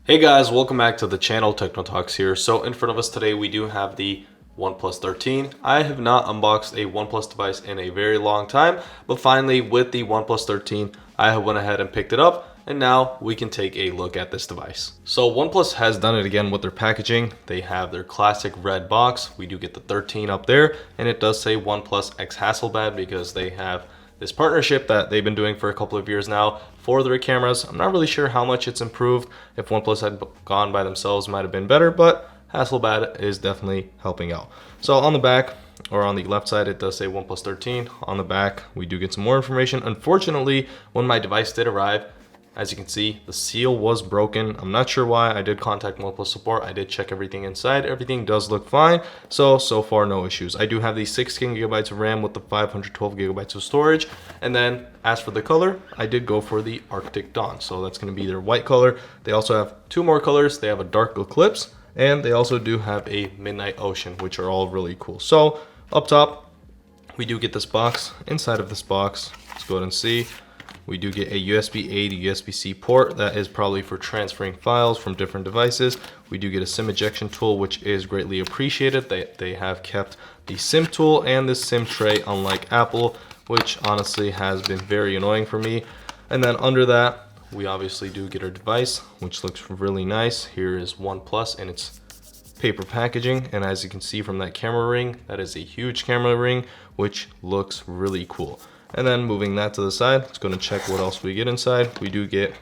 Hey guys, welcome back to the channel. Techno Talks here. So in front of us today we do have the OnePlus 13. I have not unboxed a OnePlus device in a very long time, but finally with the OnePlus 13 I have went ahead and picked it up, and now we can take a look at this device. So OnePlus has done it again with their packaging. They have their classic red box. We do get the 13 up there, and it does say OnePlus X Hasselblad because they have this partnership that they've been doing for a couple of years now for their cameras. I'm not really sure how much it's improved. If OnePlus had gone by themselves, it might have been better, but Hasselblad is definitely helping out. So on the back, or on the left side, it does say OnePlus 13. On the back, we do get some more information. Unfortunately, when my device did arrive, as you can see, the seal was broken. I'm not sure why. I did contact OnePlus support. I did check everything inside. Everything does look fine. So far, no issues. I do have the 16 gigabytes of RAM with the 512 gigabytes of storage. And then as for the color, I did go for the Arctic Dawn. So that's going to be their white color. They also have two more colors. They have a dark Eclipse, and they also do have a Midnight Ocean, which are all really cool. So up top, we do get this box. Inside of this box, let's go ahead and see. We do get a USB-A to USB-C port that is probably for transferring files from different devices. We do get a SIM ejection tool, which is greatly appreciated. They have kept the SIM tool and the SIM tray, unlike Apple, which honestly has been very annoying for me. And then under that, we obviously do get our device, which looks really nice. Here is OnePlus and its paper packaging, and as you can see from that camera ring, that is a huge camera ring, which looks really cool. And then moving that to the side, let's go and check what else we get inside. We do get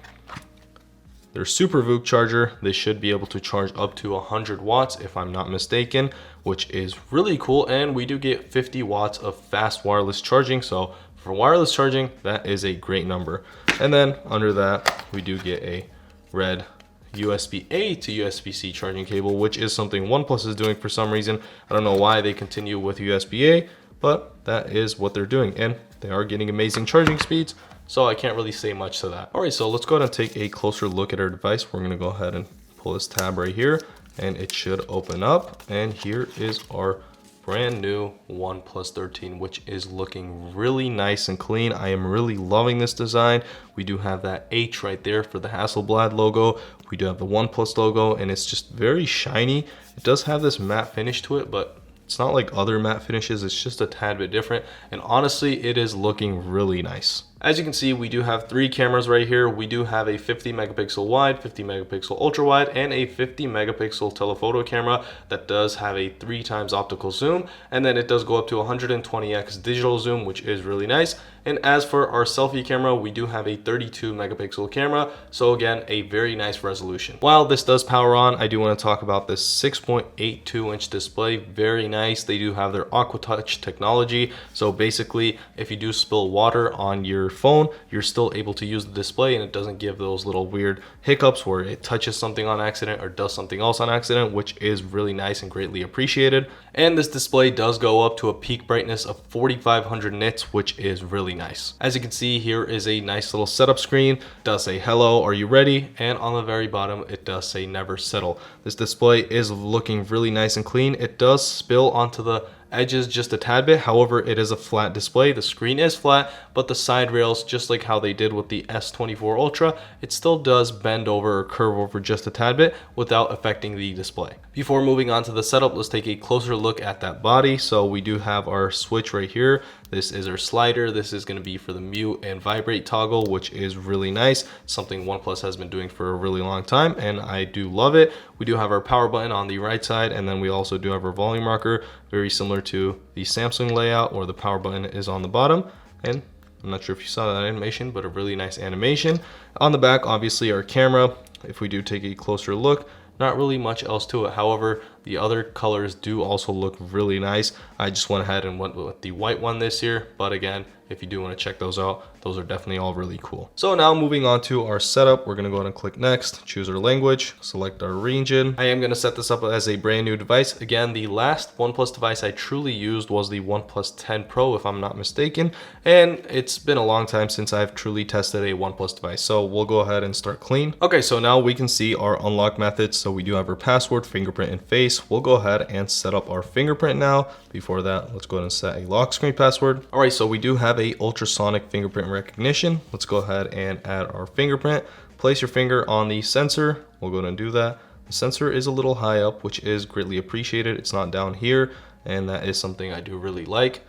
their Super VOOC charger. They should be able to charge up to 100 watts if I'm not mistaken, which is really cool. And we do get 50 watts of fast wireless charging. So for wireless charging, that is a great number. And then under that, we do get a red USB-A to USB-C charging cable, which is something OnePlus is doing for some reason. I don't know why they continue with USB-A, but that is what they're doing, and they are getting amazing charging speeds, so I can't really say much to that. All right, so let's go ahead and take a closer look at our device. We're gonna go ahead and pull this tab right here, and it should open up, and here is our brand new OnePlus 13, which is looking really nice and clean. I am really loving this design. We do have that H right there for the Hasselblad logo. We do have the OnePlus logo, and it's just very shiny. It does have this matte finish to it, but it's not like other matte finishes. It's just a tad bit different, and honestly, it is looking really nice. As you can see, we do have three cameras right here. We do have a 50 megapixel wide, 50 megapixel ultra wide, and a 50 megapixel telephoto camera that does have a 3x optical zoom, and then it does go up to 120x digital zoom, which is really nice. And as for our selfie camera, we do have a 32 megapixel camera, so again, a very nice resolution. While this does power on, I do want to talk about this 6.82 inch display. Very nice. They do have their AquaTouch technology, so basically if you do spill water on your phone, you're still able to use the display, and it doesn't give those little weird hiccups where it touches something on accident or does something else on accident, which is really nice and greatly appreciated. And this display does go up to a peak brightness of 4500 nits, which is really nice. As you can see, here is a nice little setup screen. It does say hello, are you ready? And on the very bottom, it does say never settle. This display is looking really nice and clean. It does spill onto the edges just a tad bit. However, it is a flat display. The screen is flat, but the side rails, just like how they did with the S24 Ultra, it still does bend over or curve over just a tad bit without affecting the display. Before moving on to the setup, let's take a closer look at that body. So we do have our switch right here. This is our slider. This is going to be for the mute and vibrate toggle, which is really nice. Something OnePlus has been doing for a really long time, and I do love it. We do have our power button on the right side, and then we also do have our volume rocker, very similar to the Samsung layout, where the power button is on the bottom. And I'm not sure if you saw that animation, but a really nice animation. On the back, obviously our camera. If we do take a closer look, not really much else to it. However, the other colors do also look really nice. I just went ahead and went with the white one this year, but again, if you do want to check those out, those are definitely all really cool. So now moving on to our setup, we're going to go ahead and click next, choose our language, select our region. I am going to set this up as a brand new device. Again, the last OnePlus device I truly used was the OnePlus 10 Pro, if I'm not mistaken, and it's been a long time since I've truly tested a OnePlus device. So we'll go ahead and start clean. Okay, so now we can see our unlock methods. So we do have our password, fingerprint, and face. We'll go ahead and set up our fingerprint now. Before that, let's go ahead and set a lock screen password. All right, so we do have a ultrasonic fingerprint recognition. Let's go ahead and add our fingerprint. place your finger on the sensor. We'll go ahead and do that. The sensor is a little high up, which is greatly appreciated. It's not down here, and that is something I do really like.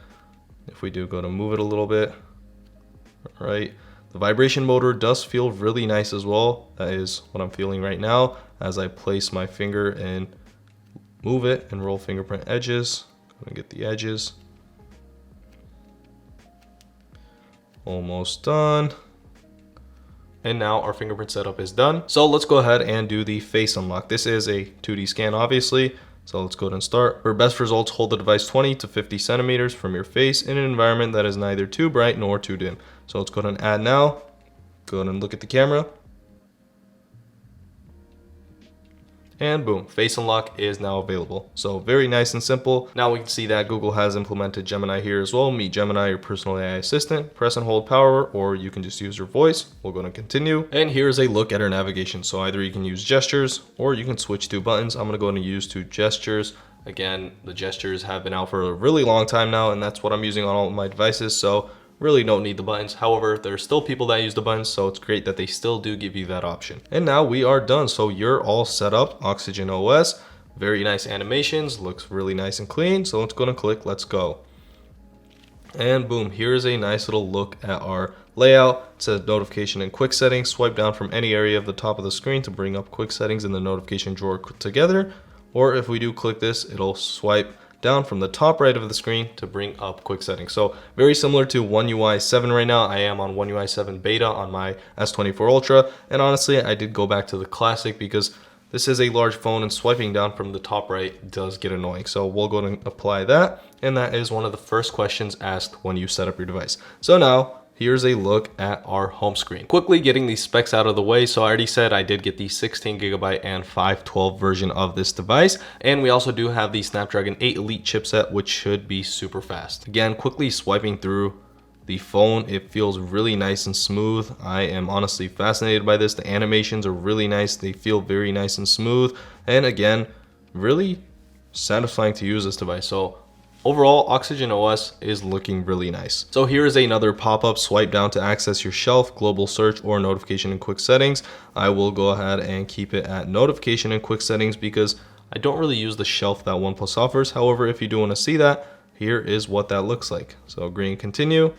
If we do go to move it a little bit, all right. The vibration motor does feel really nice as well. That is what I'm feeling right now as I place my finger and move it and roll fingerprint edges. I'm gonna get the edges. Almost done. And now our fingerprint setup is done. So let's go ahead and do the face unlock. This is a 2D scan, obviously. So let's go ahead and start. For best results, hold the device 20 to 50 centimeters from your face in an environment that is neither too bright nor too dim. So let's go ahead and add now. Go ahead and look at the camera. And boom, face unlock is now available. So very nice and simple. Now we can see that Google has implemented Gemini here as well. Meet Gemini, your personal AI assistant. Press and hold power, or you can just use your voice. We'll go and continue. And here's a look at our navigation. So either you can use gestures or you can switch to buttons. I'm gonna go ahead and use 2 gestures. Again, the gestures have been out for a really long time now, and that's what I'm using on all of my devices. So really don't need the buttons. However, there's still people that use the buttons, so it's great that they still do give you that option. And now we are done. So you're all set up. Oxygen OS, very nice animations, looks really nice and clean. So let's go and click, let's go. And boom, here's a nice little look at our layout. It says notification and quick settings. Swipe down from any area of the top of the screen to bring up quick settings in the notification drawer together. Or if we do click this, it'll swipe down from the top right of the screen to bring up quick settings. So very similar to One UI 7 right now. I am on One UI 7 beta on my S24 Ultra, and honestly I did go back to the classic because this is a large phone and swiping down from the top right does get annoying. So we'll go and apply that, and that is one of the first questions asked when you set up your device. So now here's a look at our home screen. Quickly getting these specs out of the way. So I already said I did get the 16GB and 512 version of this device. And we also do have the Snapdragon 8 Elite chipset, which should be super fast. Again, quickly swiping through the phone, it feels really nice and smooth. I am honestly fascinated by this. The animations are really nice. They feel very nice and smooth. And again, really satisfying to use this device. So overall, Oxygen OS is looking really nice. So here is another pop-up. Swipe down to access your shelf, global search, or notification and quick settings. I will go ahead and keep it at notification and quick settings because I don't really use the shelf that OnePlus offers. However, if you do want to see that, here is what that looks like. So agree and continue.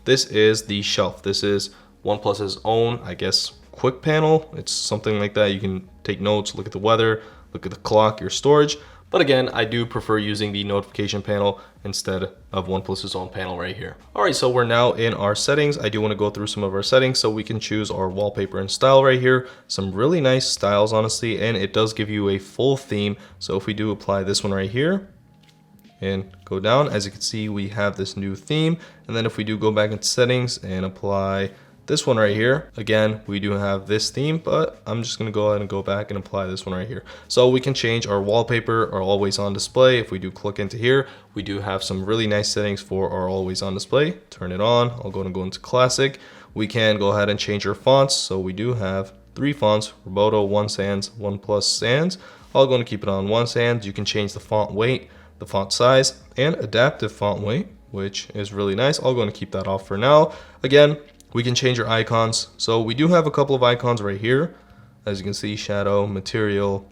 This is the shelf. This is OnePlus's own, I guess, quick panel. It's something like that. You can take notes, look at the weather, look at the clock, your storage. But again, I do prefer using the notification panel instead of OnePlus's own panel right here. All right, so we're now in our settings. I do want to go through some of our settings so we can choose our wallpaper and style right here. Some really nice styles, honestly, and it does give you a full theme. So if we do apply this one right here and go down, as you can see, we have this new theme. And then if we do go back into settings and apply this one right here, again, we do have this theme, but I'm just gonna go ahead and go back and apply this one right here. So we can change our wallpaper, our always on display. If we do click into here, we do have some really nice settings for our always on display. Turn it on. I'll go into classic. We can go ahead and change our fonts. So we do have 3 fonts: Roboto, One Sans, OnePlus Sans. I'll go to keep it on One Sans. You can change the font weight, the font size, and adaptive font weight, which is really nice. I'll go to keep that off for now. Again, we can change your icons. So we do have a couple of icons right here. As you can see, shadow, material,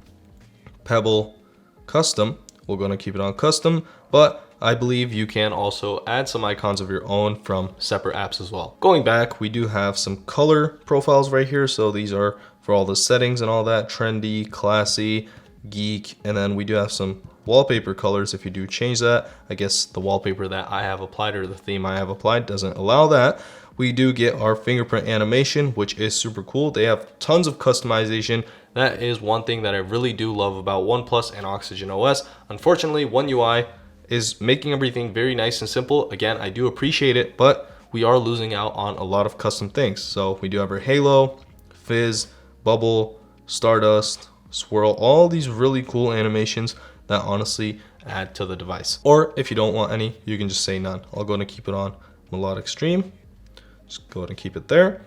pebble, custom. We're going to keep it on custom, but I believe you can also add some icons of your own from separate apps as well. Going back, we do have some color profiles right here. So these are for all the settings and all that: trendy, classy, geek, and then we do have some wallpaper colors. If you do change that, I guess the wallpaper that I have applied or the theme I have applied doesn't allow that. We do get our fingerprint animation, which is super cool. They have tons of customization. That is one thing that I really do love about OnePlus and Oxygen OS. Unfortunately, One UI is making everything very nice and simple. Again, I do appreciate it, but we are losing out on a lot of custom things. So we do have our halo, fizz, bubble, stardust, swirl, all these really cool animations that honestly add to the device. Or if you don't want any, you can just say none. I'll go and keep it on melodic stream. Just go ahead and keep it there.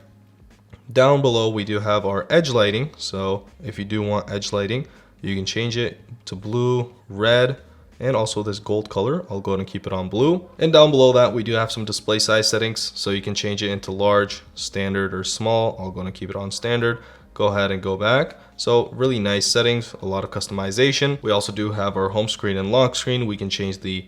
Down below, we do have our edge lighting. So if you do want edge lighting, you can change it to blue, red, and also this gold color. I'll go ahead and keep it on blue. And down below that, we do have some display size settings, so you can change it into large, standard, or small. I'll go ahead and keep it on standard. Go ahead and go back. So really nice settings, a lot of customization. We also do have our home screen and lock screen. We can change the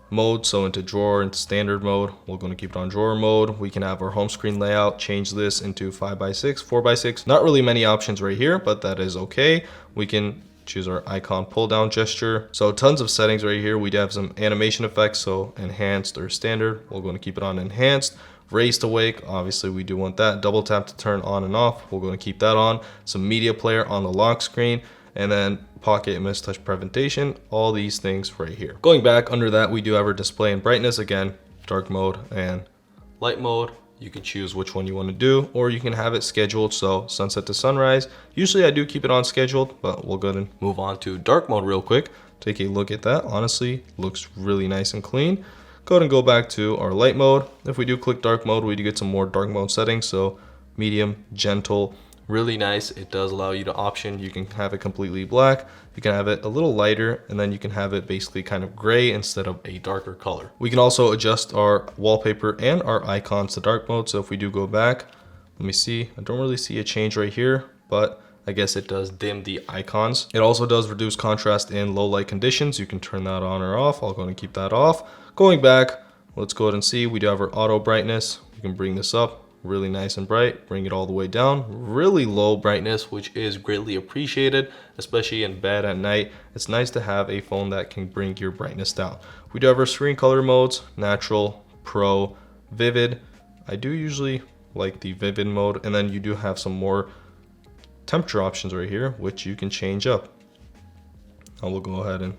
mode, so into drawer, into standard mode. We're going to keep it on drawer mode. We can have our home screen layout, change this into 5x6, 4x6. Not really many options right here, but that is okay. We can choose our icon pull down gesture. So tons of settings right here. We do have some animation effects, so enhanced or standard. We're going to keep it on enhanced. Raise to wake, obviously we do want that. Double tap to turn on and off. We're going to keep that on. Some media player on the lock screen, and then pocket and miss touch presentation, all these things right here. Going back under that, we do have our display and brightness. Again, dark mode and light mode. You can choose which one you want to do, or you can have it scheduled, so sunset to sunrise. Usually I do keep it on scheduled, but we'll go ahead and move on to dark mode real quick. Take a look at that. Honestly, looks really nice and clean. Go ahead and go back to our light mode. If we do click dark mode, we do get some more dark mode settings. So medium, gentle, really nice. It does allow you to option. You can have it completely black. You can have it a little lighter, and then you can have it basically kind of gray instead of a darker color. We can also adjust our wallpaper and our icons to dark mode. So if we do go back, let me see. I don't really see a change right here, but I guess it does dim the icons. It also does reduce contrast in low light conditions. You can turn that on or off. I'll go ahead and keep that off. Going back, let's go ahead and see. We do have our auto brightness. You can bring this up really nice and bright, bring it all the way down, really low brightness, which is greatly appreciated, especially in bed at night. It's nice to have a phone that can bring your brightness down. We do have our screen color modes, natural, pro, vivid. I do usually like the vivid mode, and then you do have some more temperature options right here, which you can change up. I will go ahead and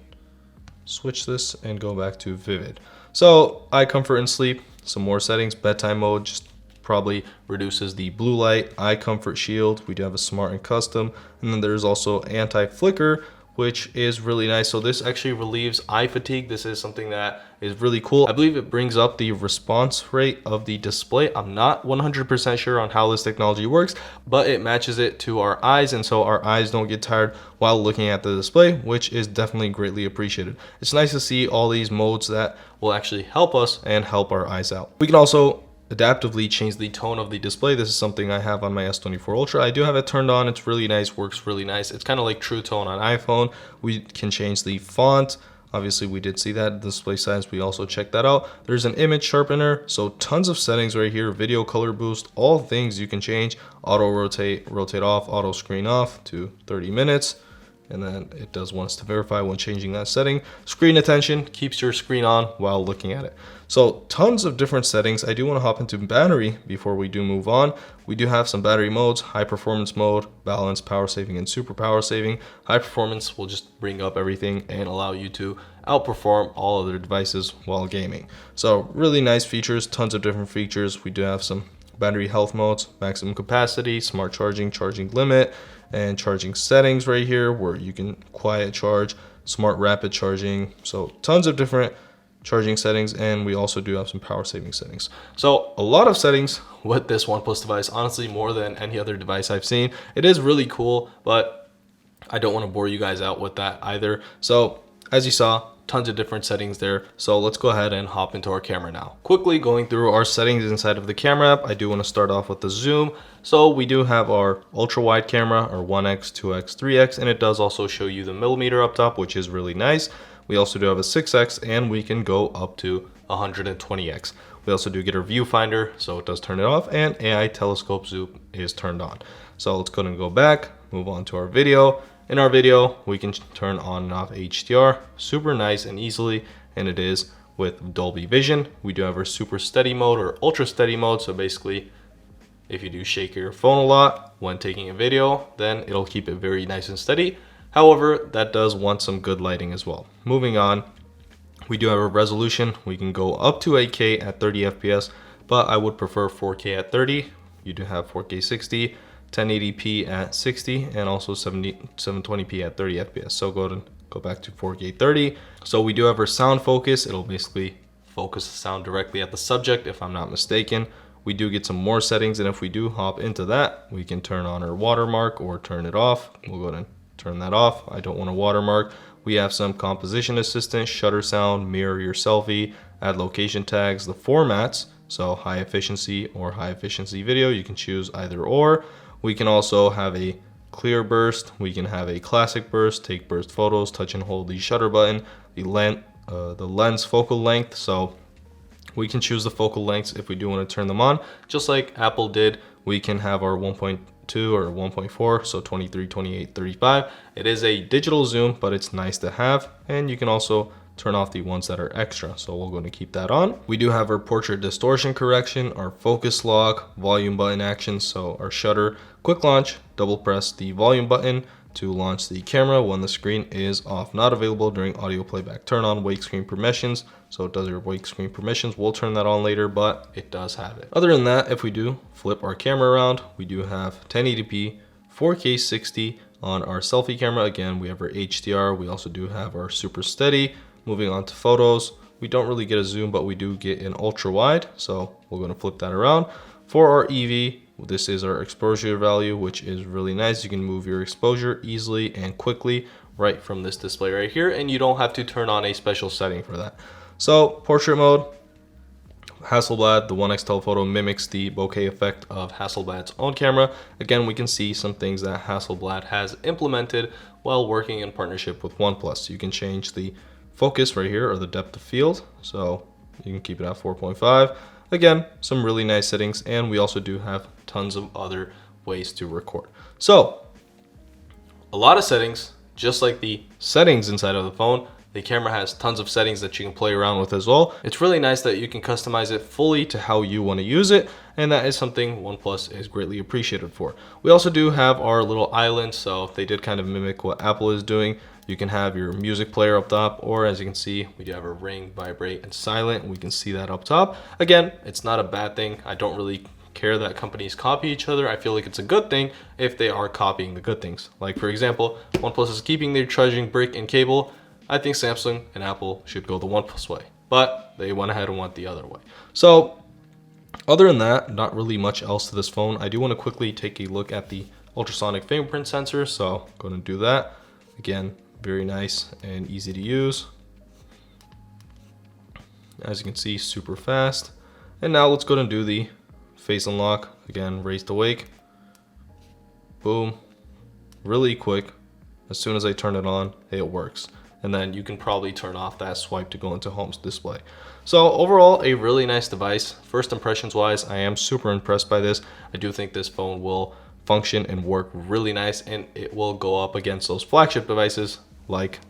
switch this and go back to vivid. So eye comfort and sleep, some more settings. Bedtime mode just probably reduces the blue light. Eye comfort shield, we do have a smart and custom, and then there's also anti-flicker, which is really nice. So this actually relieves eye fatigue. This is something that is really cool. I believe it brings up the response rate of the display. I'm not 100% sure on how this technology works, but it matches it to our eyes, and so our eyes don't get tired while looking at the display, which is definitely greatly appreciated. It's nice to see all these modes that will actually help us and help our eyes out. We can also adaptively change the tone of the display. This is something I have on my S24 Ultra. I do have it turned on. It's really nice, works really nice. It's kind of like True Tone on iPhone. We can change the font. Obviously we did see that display size. We also checked that out. There's an image sharpener. So tons of settings right here. Video color boost, all things you can change. Auto rotate, rotate off, auto screen off to 30 minutes. And then it does want us to verify when changing that setting. Screen attention keeps your screen on while looking at it. So tons of different settings. I do want to hop into battery before we do move on. We do have some battery modes: high performance mode, balance, power saving, and super power saving. High performance will just bring up everything and allow you to outperform all other devices while gaming. So really nice features, tons of different features. We do have some battery health modes, maximum capacity, smart charging, charging limit, and charging settings right here where you can quiet charge, smart rapid charging. So tons of different charging settings, and we also do have some power saving settings. So a lot of settings with this OnePlus device, honestly more than any other device I've seen. It is really cool, but I don't want to bore you guys out with that either. So as you saw, tons of different settings there. So let's go ahead and hop into our camera now. Quickly going through our settings inside of the camera app, I do want to start off with the zoom. So we do have our ultra wide camera, our 1x, 2x, 3x, and it does also show you the millimeter up top, which is really nice. We also do have a 6x, and we can go up to 120x. We also do get our viewfinder, so it does turn it off, and AI telescope zoom is turned on. So let's go ahead and go back, move on to our video. In our video, we can turn on and off HDR, super nice and easily, and it is with Dolby Vision. We do have our super steady mode or ultra steady mode, so basically if you do shake your phone a lot when taking a video, then it'll keep it very nice and steady. However, that does want some good lighting as well. Moving on, we do have a resolution. We can go up to 8K at 30 FPS, but I would prefer 4K at 30. You do have 4K 60, 1080p at 60, and also 720p at 30 FPS. So go ahead and go back to 4K 30. So we do have our sound focus. It'll basically focus the sound directly at the subject, if I'm not mistaken. We do get some more settings, and if we do hop into that, we can turn on our watermark or turn it off. We'll go ahead and turn that off. I don't want a watermark. We have some composition assistance, shutter sound, mirror your selfie, add location tags, the formats, so high efficiency or high efficiency video, you can choose either or. We can also have a clear burst, we can have a classic burst, take burst photos, touch and hold the shutter button, the lens focal length, so we can choose the focal lengths if we do want to turn them on, just like Apple did. We can have our 1.2 or 1.4, so 23, 28, 35. It is a digital zoom, but it's nice to have, and you can also turn off the ones that are extra, so we're going to keep that on. We do have our portrait distortion correction, our focus lock, volume button action, so our shutter, quick launch, double press the volume button to launch the camera when the screen is off. Not available during audio playback. Turn on wake screen permissions, so it does your wake screen permissions. We'll turn that on later, but it does have it. Other than that, if we do flip our camera around, we do have 1080p, 4K 60 on our selfie camera. Again, we have our HDR. We also do have our super steady. Moving on to photos, we don't really get a zoom, but we do get an ultra wide, so we're going to flip that around. For our EV, this is our exposure value, which is really nice. You can move your exposure easily and quickly right from this display right here, and you don't have to turn on a special setting for that. So portrait mode, Hasselblad, the 1x telephoto mimics the bokeh effect of Hasselblad's own camera. Again, we can see some things that Hasselblad has implemented while working in partnership with OnePlus. You can change the focus right here, or the depth of field, so you can keep it at 4.5. Again, some really nice settings, and we also do have tons of other ways to record. So a lot of settings, just like the settings inside of the phone. The camera has tons of settings that you can play around with as well. It's really nice that you can customize it fully to how you want to use it, and that is something OnePlus is greatly appreciated for. We also do have our little island, so they did kind of mimic what Apple is doing. You can have your music player up top, or as you can see, we do have a ring, vibrate, and silent. We can see that up top. Again, it's not a bad thing. I don't really care that companies copy each other. I feel like it's a good thing if they are copying the good things. Like for example, OnePlus is keeping their charging brick and cable. I think Samsung and Apple should go the OnePlus way, but they went ahead and went the other way. So other than that, not really much else to this phone. I do want to quickly take a look at the ultrasonic fingerprint sensor, so I'm going to do that. Again, very nice and easy to use. As you can see, super fast. And now let's go and do the face unlock. Again, raise to wake. Boom. Really quick. As soon as I turn it on, it works. And then you can probably turn off that swipe to go into home display. So overall, a really nice device. First impressions wise, I am super impressed by this. I do think this phone will function and work really nice, and it will go up against those flagship devices like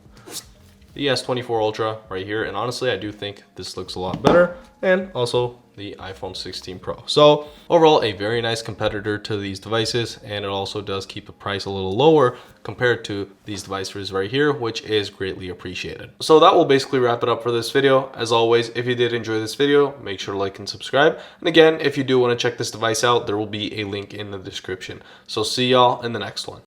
the S24 Ultra right here. And honestly, I do think this looks a lot better, and also the iPhone 16 Pro. So overall, a very nice competitor to these devices, and it also does keep the price a little lower compared to these devices right here, which is greatly appreciated. So that will basically wrap it up for this video. As always, if you did enjoy this video, make sure to like and subscribe. And again, if you do want to check this device out, there will be a link in the description. So see y'all in the next one.